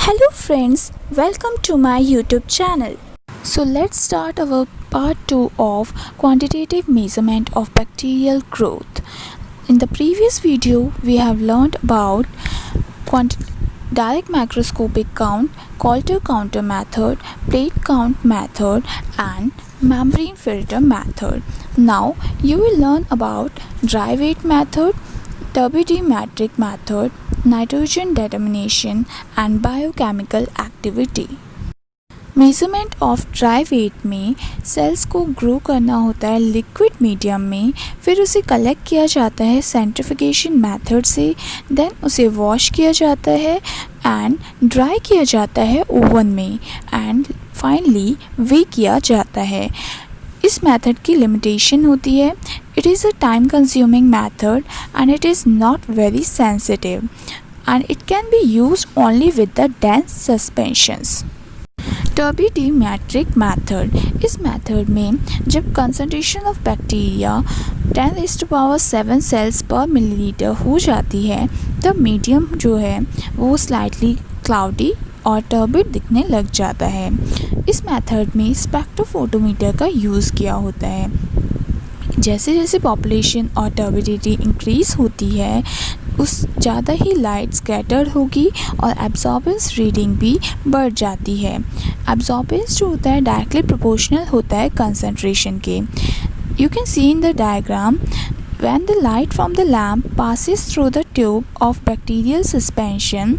Hello friends, welcome to my YouTube channel. So let's start our part 2 of quantitative measurement of bacterial growth. In the previous video, we have learned about direct macroscopic count, Coulter counter method, plate count method and membrane filter method. Now you will learn about dry weight method, turbidimetric method, nitrogen determination and biochemical activity. Measurement of dry weight में cells को grow करना होता है liquid medium में, फिर उसे collect किया जाता है सेंट्रिफिकेशन मेथड से, देन उसे वॉश किया जाता है एंड ड्राई किया जाता है ओवन में एंड फाइनली वे किया जाता है. इस मेथड की लिमिटेशन होती है. It is a time consuming method and it is not very sensitive and it can be used only with the dense suspensions. Turbidimetric method. इस मेथड में जब कंसनट्रेशन ऑफ बैक्टीरिया 10⁻7 सेल्स पर millilitre हो जाती है तब मीडियम जो है वो स्लाइटली क्लाउडी और टर्बिड दिखने लग जाता है. इस मेथड में स्पेक्ट्रोफोटोमीटर का यूज़ किया होता है. जैसे जैसे पॉपुलेशन और टर्बिडिटी इंक्रीज़ होती है उस ज़्यादा ही लाइट स्कैटर्ड होगी और एब्जॉर्बेंस रीडिंग भी बढ़ जाती है. एब्जॉर्बेंस जो होता है डायरेक्टली प्रोपोर्शनल होता है कंसंट्रेशन के. You can see in the diagram when the light from the lamp passes through the tube of bacterial suspension,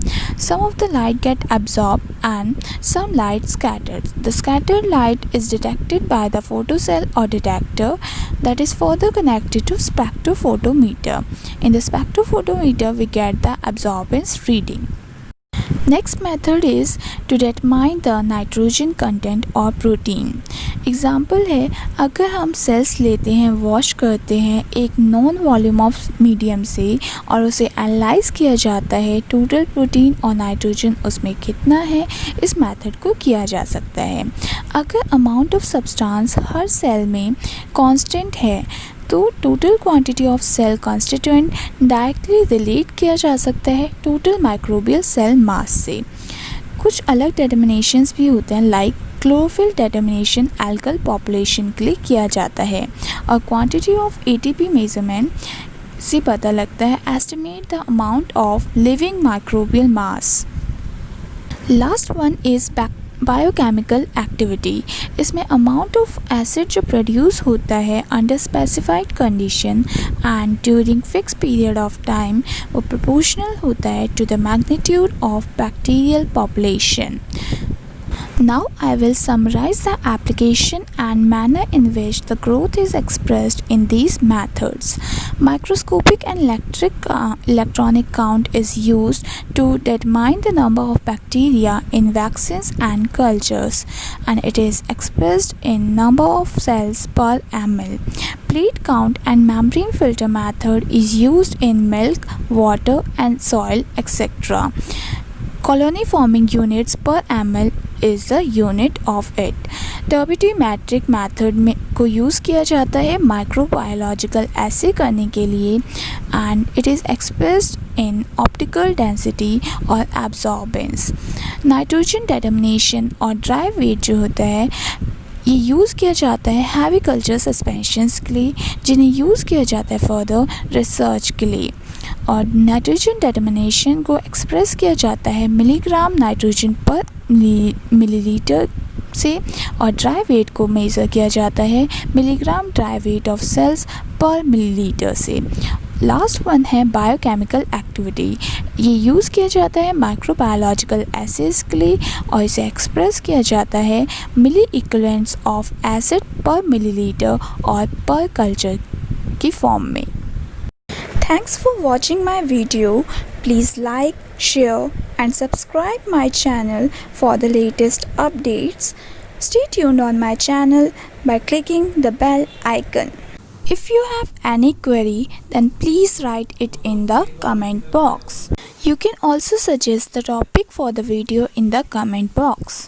some of the light get absorbed and some light scattered. The scattered light is detected by the photocell or detector that is further connected to spectrophotometer. In the spectrophotometer we get the absorbance reading. Next method is to determine the nitrogen content or protein. Example है, अगर हम sales लेते हैं, wash करते हैं एक non volume of medium से और उसे एनालाइज किया जाता है, टोटल प्रोटीन और नाइट्रोजन उसमें कितना है, इस मेथड को किया जा सकता है. अगर अमाउंट ऑफ सब्सटेंस हर सेल में कांस्टेंट है तो total quantity of cell constituent directly relate किया जा सकता है टोटल माइक्रोबियल सेल मास से. कुछ अलग डिटर्मिनेशंस भी होते हैं like chlorophyll determination alkyl population के लिए किया जाता है और क्वांटिटी ऑफ एटीपी मेजरमेंट से पता लगता है estimate the amount of living microbial mass. Last one is biochemical activity. इसमें अमाउंट ऑफ एसिड जो प्रोड्यूस होता है under specified condition and during fix period of time वो प्रोपोर्शनल होता है to the magnitude of bacterial population. Now I will summarize the application and manner in which the growth is expressed in these methods. Microscopic and electronic count is used to determine the number of bacteria in vaccines and cultures and it is expressed in number of cells per ml. Plate count and membrane filter method is used in milk, water and soil etc. Colony forming units per ml is the unit of it. Turbidimetric method में को use किया जाता है microbiological ऐसे करने के लिए and it is expressed in optical density और एब्जॉर्बेंस. नाइट्रोजन डिटर्मिनेशन और ड्राई वेट जो होता है ये यूज़ किया जाता है हैवी कल्चर सस्पेंशंस के लिए जिन्हें यूज़ किया जाता है फर्दर रिसर्च के लिए. और नाइट्रोजन डिटर्मिनेशन को एक्सप्रेस किया जाता है मिलीग्राम नाइट्रोजन पर मिलीलीटर से और ड्राई वेट को मेज़र किया जाता है milligram dry weight of cells पर मिलीलीटर से. लास्ट वन है बायोकेमिकल एक्टिविटी. ये यूज़ किया जाता है माइक्रोबायोलॉजिकल एसिड्स के लिए और इसे एक्सप्रेस किया जाता है मिली इक्विवेलेंट्स ऑफ एसिड पर मिलीलीटर और पर कल्चर की फॉर्म में. Thanks for watching my video. Please like, share and subscribe my channel for the latest updates. Stay tuned on my channel by clicking the bell icon. If you have any query then please write it in the comment box. You can also suggest the topic for the video in the comment box.